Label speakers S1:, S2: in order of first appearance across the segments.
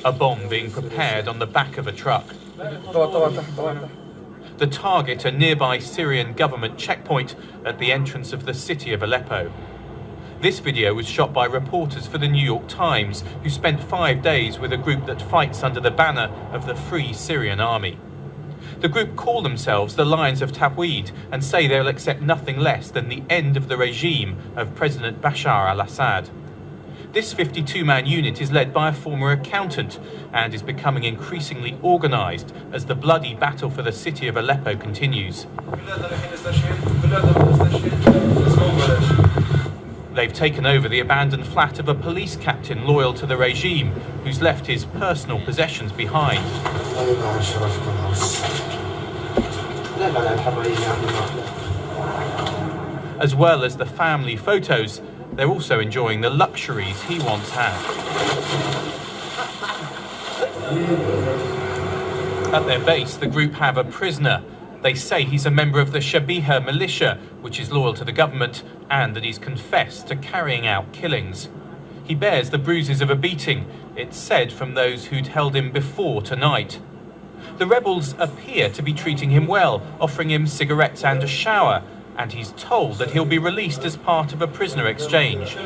S1: A bomb being prepared on the back of a truck. The target, a nearby Syrian government checkpoint at the entrance of the city of Aleppo. This video was shot by reporters for the New York Times, who spent 5 days with a group that fights under the banner of the Free Syrian Army. The group call themselves the Lions of Tawhid and say they'll accept nothing less than the end of the regime of President Bashar al-Assad. This 52-man unit is led by a former accountant and is becoming increasingly organised as the bloody battle for the city of Aleppo continues. They've taken over the abandoned flat of a police captain loyal to the regime, who's left his personal possessions behind. As well as the family photos, they're also enjoying the luxuries he once had. At their base, the group have a prisoner. They say he's a member of the C.I.A militia, which is loyal to the government, and that he's confessed to carrying out killings. He bears the bruises of a beating, it's said, from those who'd held him before tonight. The rebels appear to be treating him well, offering him cigarettes and a shower, and he's told that he'll be released as part of a prisoner exchange.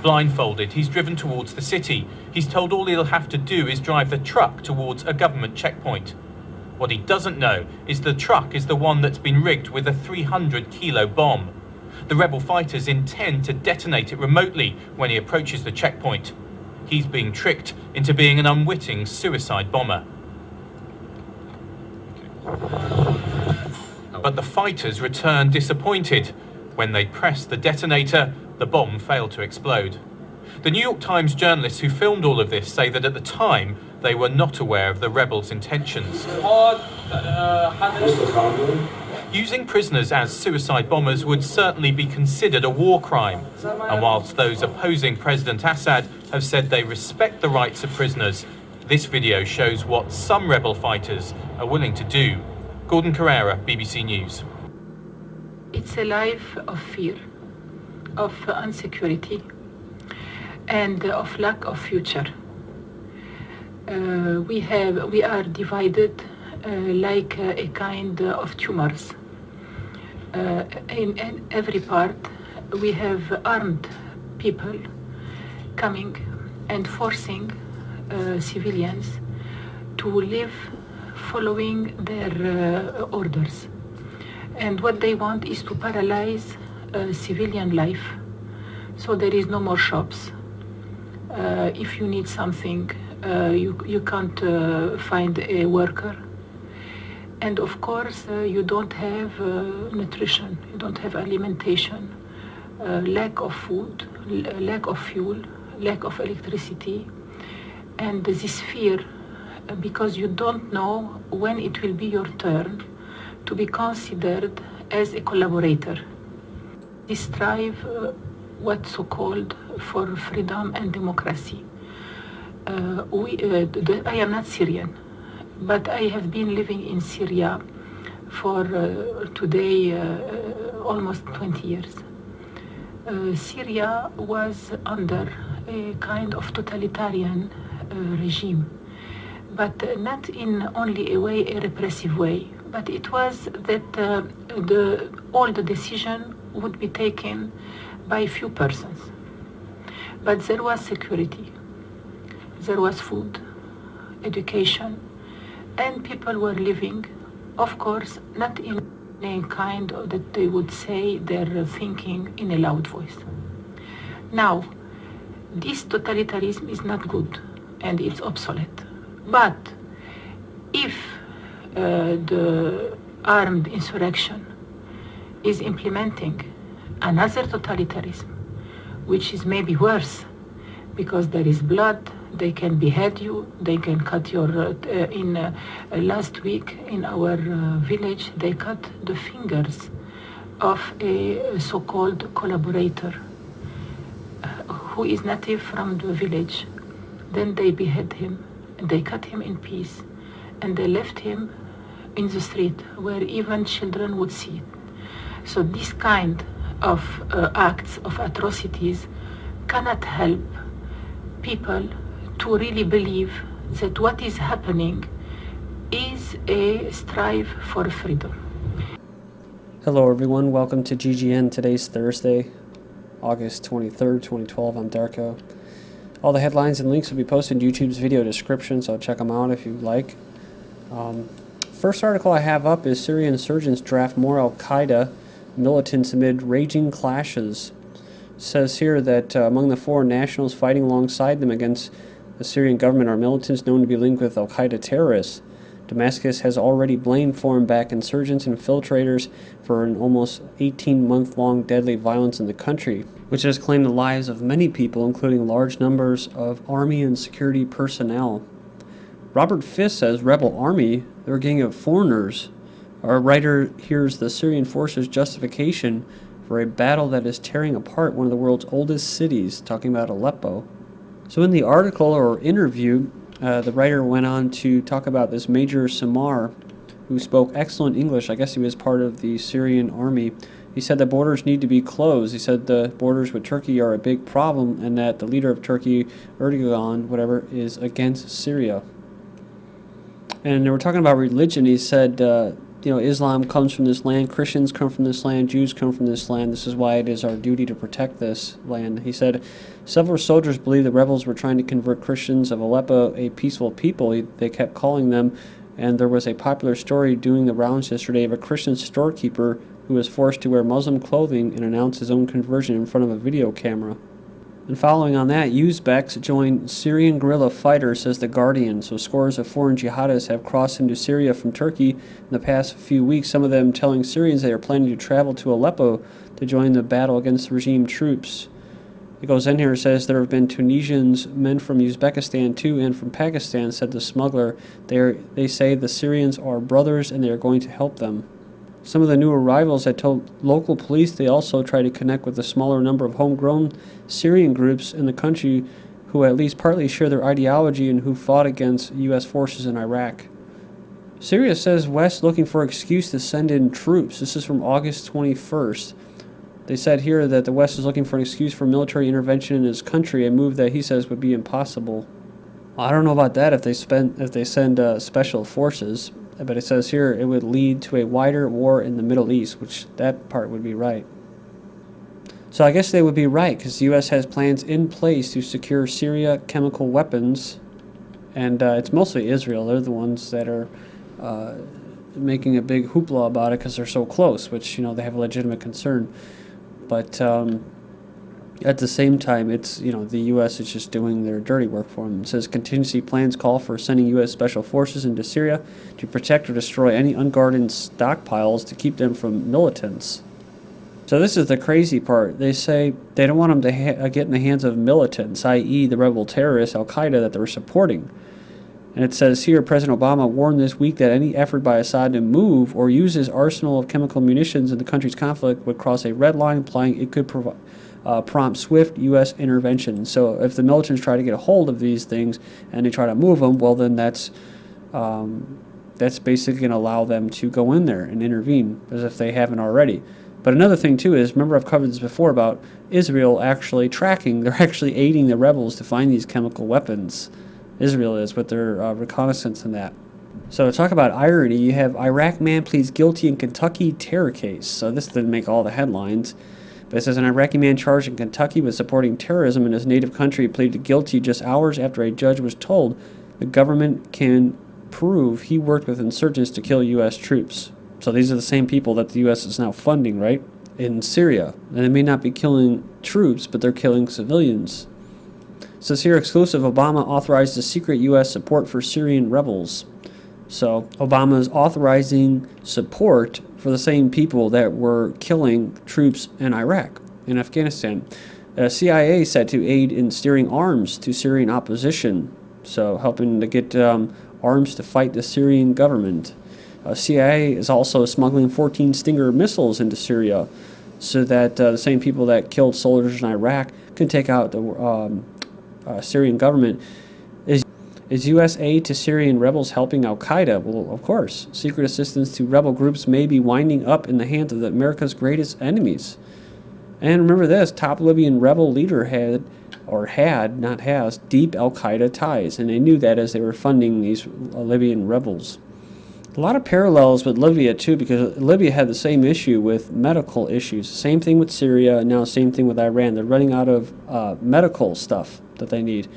S1: Blindfolded, he's driven towards the city. He's told all he'll have to do is drive the truck towards a government checkpoint. What he doesn't know is the truck is the one that's been rigged with a 300-kilo bomb. The rebel fighters intend to detonate it remotely when he approaches the checkpoint. He's being tricked into being an unwitting suicide bomber. But the fighters return disappointed. When they pressed the detonator, the bomb failed to explode. The New York Times journalists who filmed all of this say that at the time they were not aware of the rebels' intentions. Using prisoners as suicide bombers would certainly be considered a war crime. And whilst those opposing President Assad have said they respect the rights of prisoners, this video shows what some rebel fighters are willing to do. Gordon Carrera, BBC News.
S2: It's a life of fear, of insecurity, and of lack of future. We are divided like a kind of tumors. In every part, we have armed people coming and forcing civilians to live following their orders. And what they want is to paralyze civilian life. So there is no more shops. If you need something, you can't find a worker. And of course, you don't have nutrition, you don't have alimentation, lack of food, lack of fuel, lack of electricity. And this fear, because you don't know when it will be your turn to be considered as a collaborator. They strive what's so-called for freedom and democracy. I am not Syrian, but I have been living in Syria for today almost 20 years. Syria was under a kind of totalitarian regime, but not in only a way, a repressive way, but it was that all the decision would be taken by few persons. But there was security, there was food, education, and people were living, of course, not in a kind of that they would say they're thinking in a loud voice. Now, this totalitarianism is not good and it's obsolete. But if the armed insurrection is implementing another totalitarianism, which is maybe worse, because there is blood, they can behead you, they can cut your, last week in our village, they cut the fingers of a so-called collaborator who is native from the village. Then they behead him, and they cut him in piece, and they left him in the street where even children would see it. So this kind of acts of atrocities cannot help people to really believe that what is happening is a strive for freedom.
S3: Hello everyone, welcome to GGN. Today's Thursday, August 23rd, 2012. I'm Darko. All the headlines and links will be posted in YouTube's video description, so check them out if you like. First article I have up is Syrian insurgents draft more al-Qaeda militants amid raging clashes. It says here that among the foreign nationals fighting alongside them against the Syrian government are militants known to be linked with al-Qaeda terrorists. Damascus has already blamed foreign-backed insurgents and infiltrators for an almost 18-month-long deadly violence in the country, which has claimed the lives of many people, including large numbers of army and security personnel. Robert Fisk says rebel army, they're a gang of foreigners. Our writer hears the Syrian forces' justification for a battle that is tearing apart one of the world's oldest cities, talking about Aleppo. So in the article or interview, the writer went on to talk about this Major Samar, who spoke excellent English. I guess he was part of the Syrian army. He said the borders need to be closed. He said the borders with Turkey are a big problem and that the leader of Turkey, Erdogan, whatever, is against Syria. And they were talking about religion. He said, Islam comes from this land, Christians come from this land, Jews come from this land. This is why it is our duty to protect this land. He said, several soldiers believe the rebels were trying to convert Christians of Aleppo a peaceful people. They kept calling them, and there was a popular story doing the rounds yesterday of a Christian storekeeper who was forced to wear Muslim clothing and announce his own conversion in front of a video camera. And following on that, Uzbeks joined Syrian guerrilla fighters, says The Guardian. So scores of foreign jihadists have crossed into Syria from Turkey in the past few weeks, some of them telling Syrians they are planning to travel to Aleppo to join the battle against regime troops. It goes in here and says there have been Tunisians, men from Uzbekistan too, and from Pakistan, said the smuggler. They say the Syrians are brothers and they are going to help them. Some of the new arrivals had told local police they also try to connect with a smaller number of homegrown Syrian groups in the country who at least partly share their ideology and who fought against U.S. forces in Iraq. Syria says West looking for an excuse to send in troops. This is from August 21st. They said here that the West is looking for an excuse for military intervention in his country, a move that he says would be impossible. Well, I don't know about that if they send special forces. But it says here it would lead to a wider war in the Middle East, which that part would be right. So I guess they would be right, because the U.S. has plans in place to secure Syria chemical weapons, and it's mostly Israel. They're the ones that are making a big hoopla about it because they're so close, which, they have a legitimate concern. But at the same time, it's, the U.S. is just doing their dirty work for them. It says contingency plans call for sending U.S. special forces into Syria to protect or destroy any unguarded stockpiles to keep them from militants. So this is the crazy part. They say they don't want them to get in the hands of militants, i.e. the rebel terrorists, al-Qaeda, that they're supporting. And it says here, President Obama warned this week that any effort by Assad to move or use his arsenal of chemical munitions in the country's conflict would cross a red line, implying it could prompt swift U.S. intervention. So if the militants try to get a hold of these things and they try to move them, well, then that's basically going to allow them to go in there and intervene, as if they haven't already. But another thing, too, is, remember I've covered this before about Israel actually they're actually aiding the rebels to find these chemical weapons. Israel is, with their reconnaissance and that. So to talk about irony, you have Iraq man pleads guilty in Kentucky terror case. So this didn't make all the headlines. But it says an Iraqi man charged in Kentucky with supporting terrorism in his native country pleaded guilty just hours after a judge was told the government can prove he worked with insurgents to kill U.S. troops. So these are the same people that the U.S. is now funding, right, in Syria. And they may not be killing troops, but they're killing civilians. It says here, exclusive, Obama authorized the secret U.S. support for Syrian rebels. So Obama is authorizing support for the same people that were killing troops in Iraq and Afghanistan. C.I.A. said to aid in steering arms to Syrian opposition, so helping to get arms to fight the Syrian government. C.I.A. is also smuggling 14 Stinger missiles into Syria so that the same people that killed soldiers in Iraq can take out the Syrian government. Is U.S. aid to Syrian rebels helping al-Qaeda? Well, of course. Secret assistance to rebel groups may be winding up in the hands of America's greatest enemies. And remember this, top Libyan rebel leader had, not has, deep al-Qaeda ties, and they knew that as they were funding these Libyan rebels. A lot of parallels with Libya too, because Libya had the same issue with medical issues. Same thing with Syria, and now same thing with Iran. They're running out of medical stuff that they need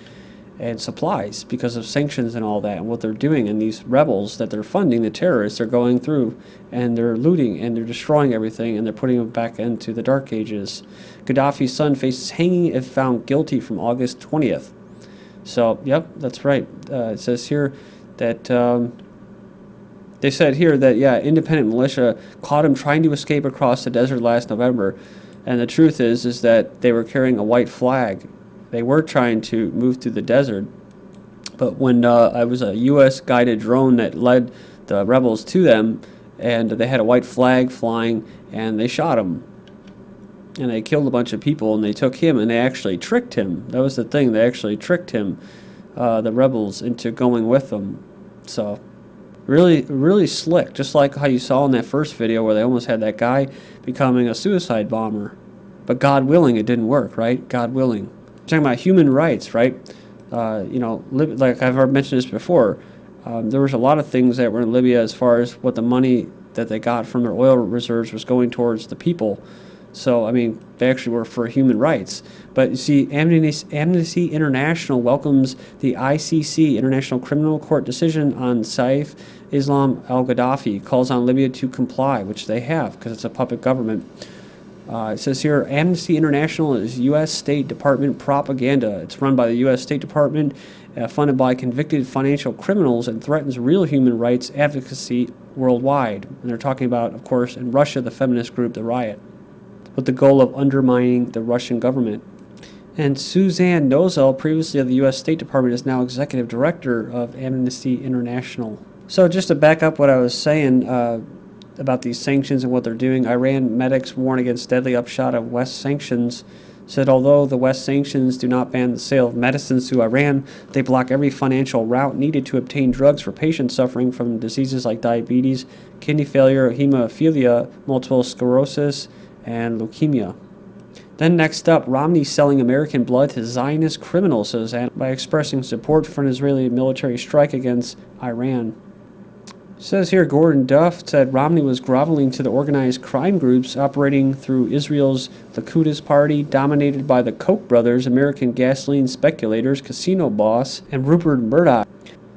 S3: and supplies because of sanctions and all that, and what they're doing. And these rebels that they're funding, the terrorists, are going through and they're looting and they're destroying everything, and they're putting them back into the dark ages. Gaddafi's son faces hanging if found guilty from August 20th. So, yep, that's right. It says here that they said here that, yeah, independent militia caught him trying to escape across the desert last November. And the truth is that they were carrying a white flag. They were trying to move through the desert. But when I was a U.S. guided drone that led the rebels to them, and they had a white flag flying, and they shot him. And they killed a bunch of people, and they took him, and they actually tricked him. That was the thing. They actually tricked him, the rebels, into going with them. So really, really slick, just like how you saw in that first video where they almost had that guy becoming a suicide bomber. But God willing, it didn't work, right? God willing. Talking about human rights, right? Like I've already mentioned this before, there was a lot of things that were in Libya as far as what the money that they got from their oil reserves was going towards the people. So, I mean, they actually were for human rights. But you see, Amnesty International welcomes the ICC, International Criminal Court decision on Saif Islam al-Gaddafi, calls on Libya to comply, which they have because it's a puppet government. It says here, Amnesty International is U.S. State Department propaganda. It's run by the U.S. State Department, funded by convicted financial criminals, and threatens real human rights advocacy worldwide. And they're talking about, of course, in Russia, the feminist group, the Riot, with the goal of undermining the Russian government. And Suzanne Nozel, previously of the U.S. State Department, is now executive director of Amnesty International. So just to back up what I was saying about these sanctions and what they're doing, Iran medics warn against deadly upshot of West sanctions, said although the West sanctions do not ban the sale of medicines to Iran, they block every financial route needed to obtain drugs for patients suffering from diseases like diabetes, kidney failure, hemophilia, multiple sclerosis, and leukemia. Then next up, Romney selling American blood to Zionist criminals, says Anna, by expressing support for an Israeli military strike against Iran. Says here, Gordon Duff said Romney was groveling to the organized crime groups operating through Israel's Likud party, dominated by the Koch brothers, American gasoline speculators, casino boss, and Rupert Murdoch.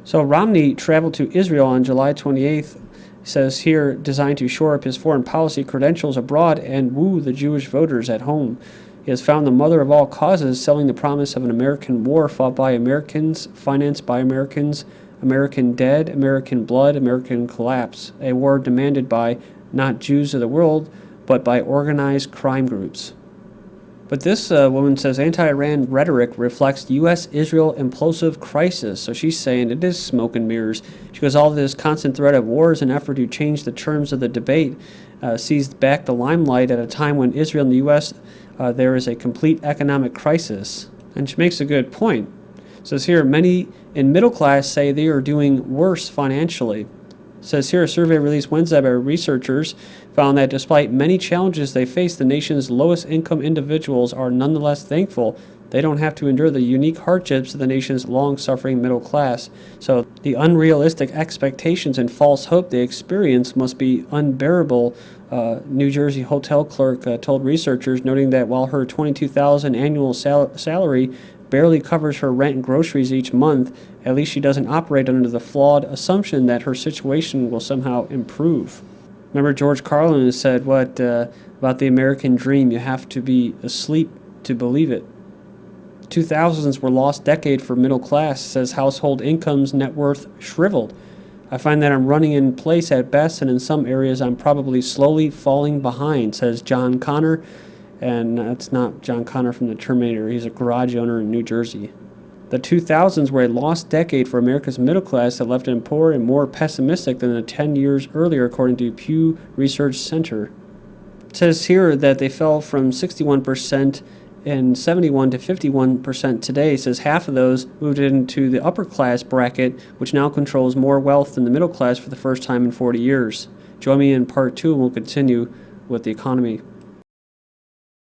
S3: So Romney traveled to Israel on July 28th, says here, designed to shore up his foreign policy credentials abroad and woo the Jewish voters at home. He has found the mother of all causes, selling the promise of an American war fought by Americans, financed by Americans, American dead, American blood, American collapse, a war demanded by not Jews of the world, but by organized crime groups. But this woman says anti-Iran rhetoric reflects U.S.-Israel implosive crisis. So she's saying it is smoke and mirrors. She goes, all this constant threat of war is an effort to change the terms of the debate, seized back the limelight at a time when Israel and the U.S., there is a complete economic crisis. And she makes a good point. It says here, many in middle class say they are doing worse financially. It says here, a survey released Wednesday by researchers found that despite many challenges they face, the nation's lowest income individuals are nonetheless thankful they don't have to endure the unique hardships of the nation's long-suffering middle class. So the unrealistic expectations and false hope they experience must be unbearable, New Jersey hotel clerk told researchers, noting that while her $22,000 annual salary barely covers her rent and groceries each month, at least she doesn't operate under the flawed assumption that her situation will somehow improve. Remember George Carlin said about the American dream, you have to be asleep to believe it. 2000s were lost decade for middle class, says household incomes net worth shriveled. I find that I'm running in place at best, and in some areas I'm probably slowly falling behind, says John Connor. And that's not John Connor from the Terminator. He's a garage owner in New Jersey. The 2000s were a lost decade for America's middle class that left them poorer and more pessimistic than the 10 years earlier, according to Pew Research Center. It says here that they fell from 61% in 71 to 51% today. It says half of those moved into the upper class bracket, which now controls more wealth than the middle class for the first time in 40 years. Join me in part 2 and we'll continue with the economy.